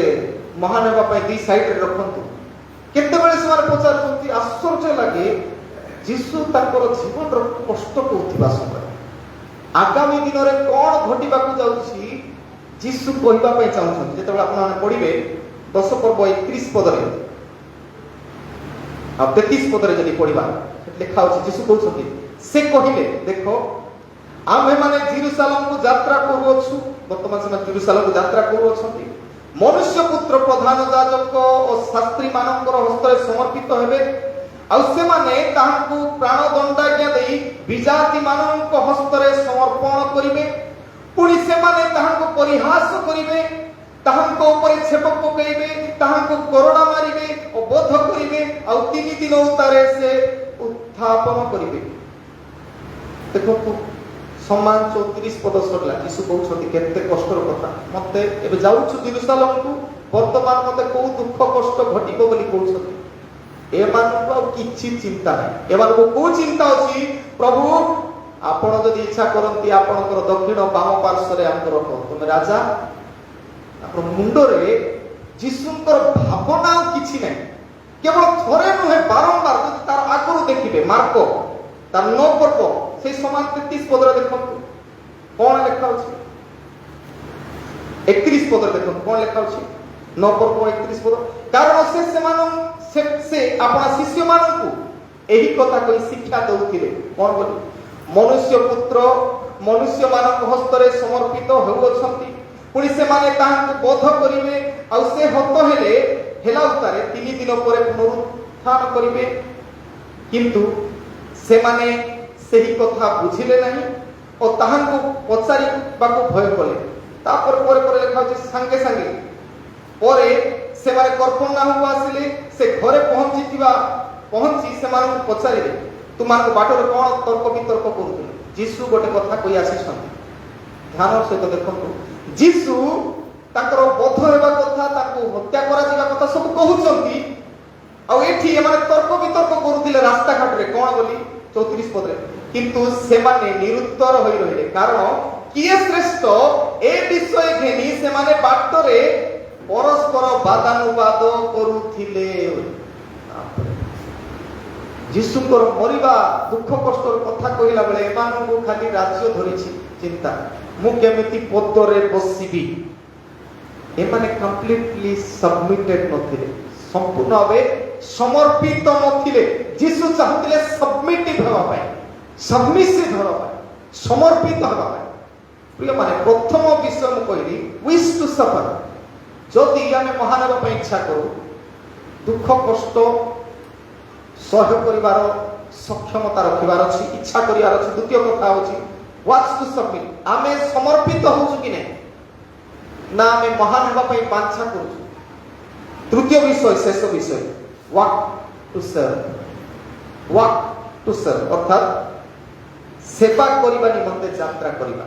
महान हेबा पई दी साइड रे रखंतु, केते बेले से माने पचारछंती आश्चर्य लागे यीशु ताकर जीवन रो कष्ट कोथिबा समय आगामी दिन रे कोन घटिबा को जाउछि यीशु कहिबा पई चाहउछंती। जेतबेले आपण माने पढिबे 10 पर्व 31 पद रे आ 33 पद रे जदि पढिबा लिखा होछि यीशु कहउछंती से कहिले देखो आमे माने जेरूशलेम को यात्रा करूछु, वर्तमान समय जेरूशलेम को यात्रा करूछंती, मनुष्य पुत्र प्रधान याजक और शास्त्री मानकर हस्तरे समर्पित हेबे, आ से माने ताहांकु प्राण दंडाज्ञा देई विजाति मानक हस्तरे समर्पण करिवे, पुनी से माने ताहांकु परिहास करिवे, ताहांको ऊपर छेप पकइबे, ताहांकु करोड़ा मारिबे और बोध करिवे, आ 3 दिन उतारे से उत्थापन करिवे। देखो सम्मान 34 पद सरला यीशु कहउछंती केते कष्टर कथा, मते एबे जाउछु जेरूशलेम को, वर्तमान मते को दुख कष्ट घटिबो बोली कहउछंती। ए मानक आ किछि चिंता नै, ए मानक को चिंता अछि प्रभु आपण जदि इच्छा करंती आपणकर दक्षिण बाम पार्श्व रे हमकर रखो, तुमे राजा आपण मुंड रे यीशुଙ୍କର भावना किछि नै, केवल थरे नुहे बारंबार जदि तार आगरु देखिबे मार्क तार 9 पर्व से समान 33 पद रे देखो कोन लिखा अछि, 31 पद रे देखो कोन लिखा अछि 9 पर्व 31 पद, कारण से अपना शिष्य मानकु एही कथा कहि शिक्षा दउथिले कोन बोली मनुष्य पुत्र मनुष्य मानक हस्तरे समर्पित होउछंती, पुनी से माने ताहांकु बोध करिवे, आ से हत हेले हेला उतारे 3 दिन परे पुनरुत्थान करिवे। किंतु से माने सही कथा बुझिले नहीं और ताहांको पचारि बाको भय कले तापर परे परे लेखा होची संगे संगे परे से माने कल्पनाहु आसिले से घरे पहुंची से माने पचारिले तुमानको बाटरे कोन तर्क वितर्क करूथि जीसु गोटे कथा कहि आसी छथि ध्यान सहित देखंतु जीसु ताकर बोध हेबा कथा ताको हत्या करा जिबा कथा सब कहउछंती आ एठी एमाने तर्क वितर्क करूथिले रास्ता घाट रे कोन बोली 34 पद रे किंतु से माने निरुत्तर होई रहिले कारण किए श्रेष्ठ ए विषय घेनी से माने बाटरे परस्पर वादानुवाद करूथिले जीसुकर मरिबा दुख कष्टर कथा कहिला बेले एमानकु खाली राज्य धरिछि चिंता मु केमिति पदरे बसिबी एमाने कंप्लीटली सबमिटेड नथिले संपूर्ण भावे समर्पित नथिले जीसु चाहतिले सबमिटिव हेबा पाए सबमिसिव हेबा पाए समर्पित हेबा पाए प्रिय माने प्रथम विषय मु कहली विश टू सफर जदि आमे महान हेबा पाए इच्छा करू दुख कष्ट सहयोग करिवार सक्षमता रखिवार अछि इच्छा करिवार अछि द्वितीय कथा होछि व्हाट्स टू सबमिट आमे समर्पित होछु कि नै ना आमे महान हेबा पाए बांछा करू तृतीय विषय शेष विषय वॉक टू सर्व अर्थात सेवा करिबा निमंते यात्रा करिबा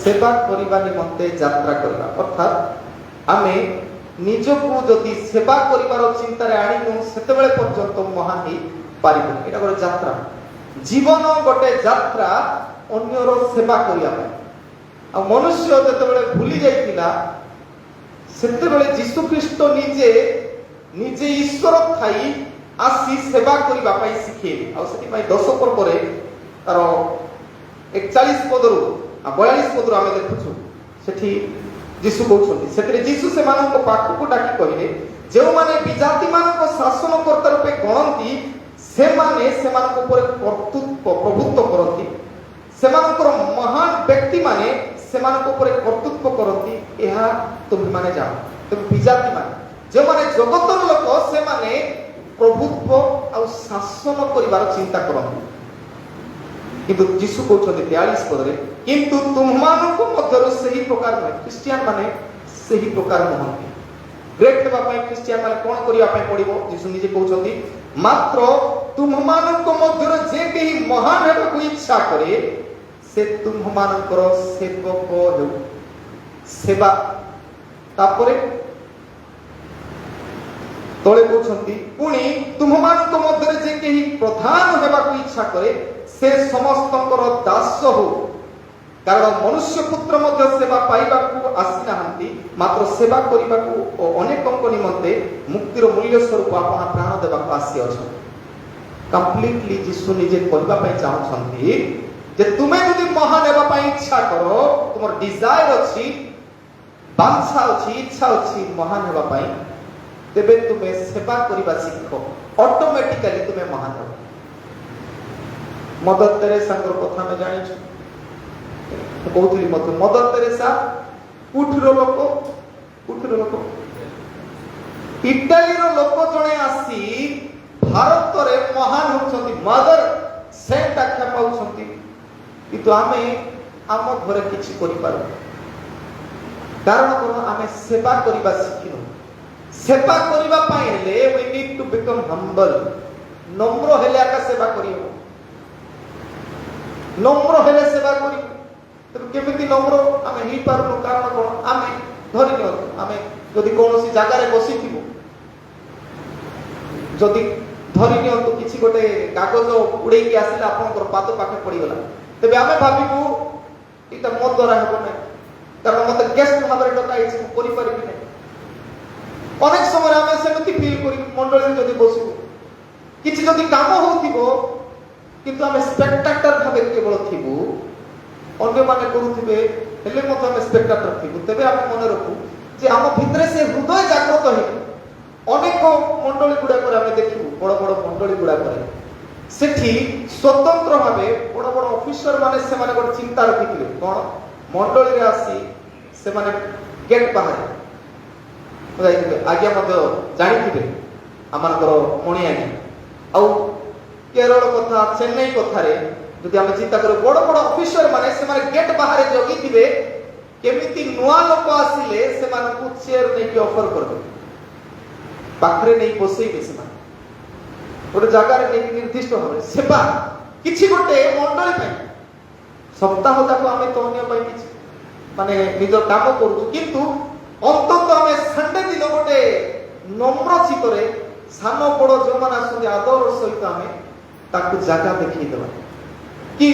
सेवा करिबा निमंते यात्रा करिबा अर्थात आमे निजको जदि सेवा करिवार चिंता रे आनिनु सेतेबेले पर्यंत महान ही पारिबो एटा गोटे यात्रा जीवन गोटे यात्रा अन्यर सेवा करिया आ मनुष्य जेतेबेले भूली जाइतिला सेतेबेले यीशु ख्रीष्ट निजे ईश्वर थाई आसी सेवा करिबा पई सिखेले आ सेति पई 10 पर्व रे तार 41 पदरु आ 42 पदरु आमे देखुछु सेठी यीशु कहउछन्ती सेतरे यीशु से मानको पाखकु डाकी कहिले जेउ माने विजाति मानको शासन कर्ता रूपे गणंती से माने सेमानको पर कर्तृत्व प्रभुत्व करंती सेमानकर महान व्यक्ति माने सेमानको पर कर्तृत्व करंती एहा तुम माने जाओ तुम विजाति माने जे माने जगतर लोक से माने प्रभुत्व आ शासन करिवार चिंता करंती किंतु यीशु कहउछन्ती 42 पद रे किंतु तुममानको मध्यरु सही प्रकार नै क्रिश्चियन माने सही प्रकार नहंती ग्रेट हेबा पई क्रिश्चियन माने कोन करिया पई पड़िबो यीशु निजे कहउछन्ती मात्र तुममानको मध्यरु जे केही महान हेबा को इच्छा करे से तुममानकर सेवक हेउ सेवा तापरे तळे कहउछन्ती पुणी तुममानको मध्यरु जे केही प्रधान हेबा को इच्छा करे से समस्तंकर दास हो कारण मनुष्य पुत्र मध्य सेवा पाइबा को आसी नाहंती मात्र सेवा करिबा को अनेकंक निमंते मुक्तिर मूल्य स्वरूप आपन प्राण देबा को आसी अछि कंप्लीटली यीशु निजे करबा पई चाहछंती जे तुमे यदि महान हेबा पई इच्छा करो तुमर डिजायर अछि बांछा अछि इच्छा अछि महान हेबा पई तेबे तुमे सेवा करिबा सिखो ऑटोमेटिकली तुमे महान हो मदर तेरेसा कथा में जानि छु कहउतली मदर तेरेसा उठरो लोक इटाली रो लोक जणे आसी भारत रे महान होछंती मदर सेंट आख्या पाउछंती किंतु आमे आम घरे किछि करि पारो कारण कोन आमे सेवा करिबा सिखिनो सेवा करिबा पाई हेले we need to become humble नम्र हेले आका सेवा करियो नम्र हेले सेवा करियो तो केमिति नम्र आमे ही पारनु कारण कोन आमे धरि नियो आमे जदि कोनोसी जागा रे बसिथिबो जदि धरि नियो तो किछि गोटे कागज उड़े के आसिला आपनकर पाद पाखे पड़ी गला तबे आमे भाबिबो इटा मो द्वारा हेबो नै कारण मते गेस्ट भाबरे डका इछि को करि परिबि नै अनेक समय आमे सेमिति फील करि मंडली जदि बसिबो किछि जदि काम होथिबो किंतु आमे स्पेक्टेटर भाबे केवल थिबो अन्य माने करूथिबे हेले मते आमे स्पेक्टेटर थिबो तबे आमे मने रखु जे आम भितरे से हृदय जागृत हे अनेक मंडली गुडा कर आमे देखिबो बड़ बड़ मंडली गुडा करे सेठी स्वतंत्र भाबे बड़ बड़ ऑफिसर माने से माने गोटे चिंता रखिथिबे कोन मंडली रे आसी से माने गेट बाहर जाइथिबे आज्ञा मते जानिथिबे आमानकर मणि आज्ञा आउ केरल कथा चेन्नई कथारे जदि आम चिंता कर बड़ बड़ ऑफिसर माने से माने गेट बाहर जगी थिबे केमिति नुआ लोक आसिले से मानकु चेयर नै कि ऑफर कर दे पाखरे नै बसैबे से माने गोटे जगह रे नै निर्दिष्ट भाबे सेवा किछि गोटे मंडली पय सप्ताह तक आमे तो अन्य पय किछि माने निज काम करू किंतु अंतत आमे संडे दिन गोटे नम्र चित्तरे सानो बड़ जो माने आसुदी आदर सहित आमे ताकु जगह देखि देबा कि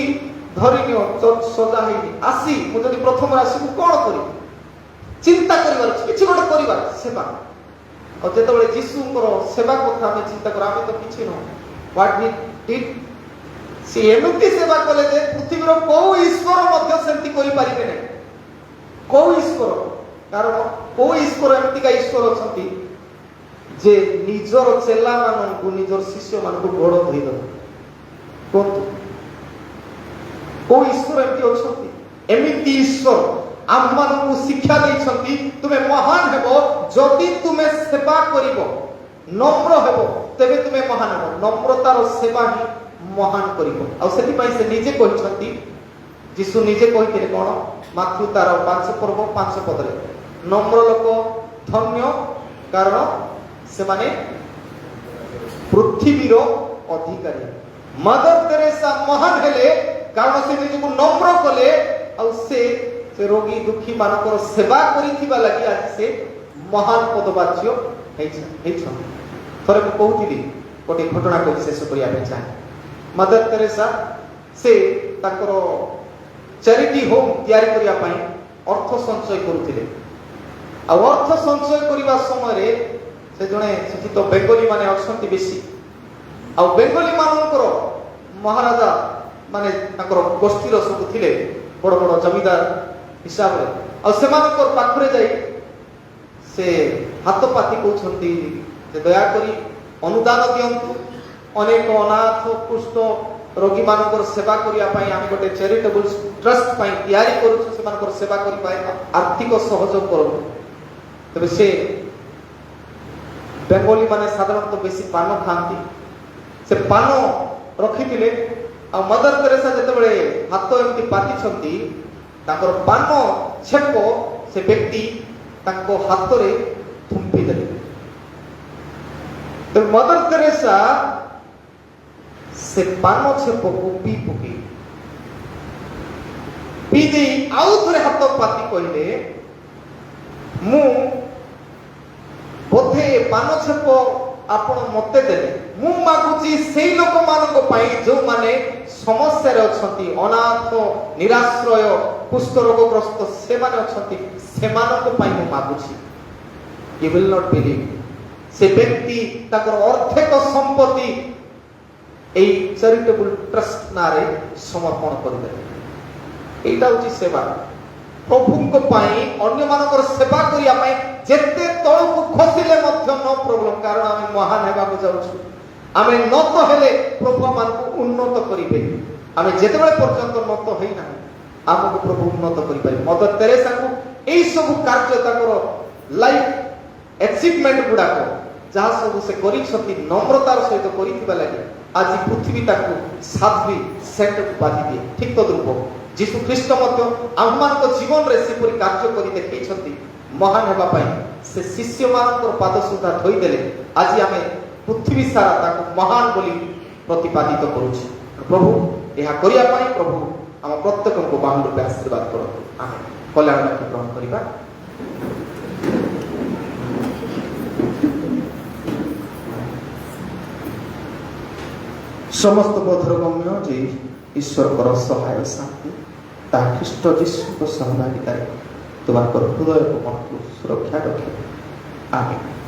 धरिनियो चर्च सजा हेनी आसी मु जदि प्रथम राशि को कोन करी चिंता करिवार किछि गोटे करिवार सेवा और जेतबेले यीशुଙ୍କର सेवा କଥା ଆମେ ଚିନ୍ତା କର ଆମେ ତ କିଛି ନ व्हाट वी डिड से एमिति सेवा कले जे पृथ्वीर को ईश्वर मध्य सेंति करि परिबे नै को ईश्वर कारण को ईश्वर एमिति का ईश्वर अछंती जे निजर चेला माननकु निजर शिष्य मानकु गोड़ धोई दो कोन को ईश्वर एमिति अछंती एमिति ईश्वर आम मानकु शिक्षा दैछंती तुमे महान हेबो जदि तुमे सेवा करिवो नम्र हेबो तबे तुमे महान हेबो नम्रतार सेवा ही महान करिवो आ सेति पई से निजे कहिछंती यीशु निजे कहिथिले कोन माथु तार 5 पर्व 5 पदरे नम्र लोक धन्य कारण से माने पृथ्वीर अधिकारी मदर तेरेसा महान हेले कारण से निजको नम्र कले आ से रोगी दुखी मानकर सेवा करिथिबा लागि आज से महान पदवाच्य हेछन थरे को कहूतिली गोटे घटना को विशेष करिया पे चाहे मदर तेरेसा से ताकर चैरिटी होम तयारी करिया पई अर्थ संचय करूथिले आ अर्थ संचय करिवा समय रे से जने सेठी तो बेंगली माने अछंती बेसी आ बेंगली मानकर महाराजा माने ताकर गोष्ठीर सब थिले बड़ बड़ जमीदार हिसाब रे और सेमानकर पाखरे जाई से हाथ पाती कहउछंती जे दया करी अनुदान दियंतु अनेक अनाथ कुष्ठ रोगी मानकर सेवा करिया पई आमे गोटे चैरिटेबल ट्रस्ट पई तयारी करूछु सेमानकर सेवा करि पाए आर्थिक सहयोग करू तबे से बेंगली माने साधारणतः बेसी पान खांती से पान रखिथिले आ मदर तेरेसा जेतेबेले हाथ एमती पाती छंती ताकर पान छेप से व्यक्ति ताको हाथ रे थुंपी देले तो मदर तेरेसा से पान छेप को पी पुकी पी दे आउ थरे हाथ पाती कहले मु बोधे पान छेप आपण मते देले मु मागुची सेई लोक मानको पई जो माने समस्या रे अछंती अनाथ निराश्रय कुष्ठ रोगग्रस्त से माने अछंती से मानको पई मु मागुची यू विल नॉट बिलीव से व्यक्ति ताकर अर्धेक संपत्ति एई चैरिटेबल ट्रस्ट नारे समर्पण कर देले एटा होची सेवा प्रभुको पई अन्य मानकर सेवा करिया पई जेते तळकु खसिले मध्य नो प्रॉब्लम कारण आमे महान हेबा को जाउछु आमे नत हेले प्रभु मानकु उन्नत करिबे आमे जेतेबेले पर्यंत नत होई ना आमको प्रभु उन्नत करि पाइ मदर तेरेसा को एई सब कार्य ताकर लाइफ अचीवमेंट गुडा को जहा सब से करि छथि नम्रतार सहित करिथिबा लागि आज पृथ्वी ताकू साध्वी सेंट बाधी दिए ठीक तो रूप जीशु ख्रीष्ट मध्य आममान जीवन रे सेपरि कार्य करि देखैछथि महान हेबा पई से शिष्य मानकर पाद सुधा धोई देले आज आमे पृथ्वी सारा ताकू महान बोली प्रतिपादित करूछि प्रभु एहा करिया पई प्रभु हम प्रत्येक को बाहुल रूपे आशीर्वाद करतु आमेन कल्याण वाक्य ग्रहण करिबा समस्त बोधरगम्य जे ईश्वर कर सहाय शांति ता ख्रीष्ट जीशु को सहभागिता तुम्हारे हृदय को मन को सुरक्षा रखे आमीन।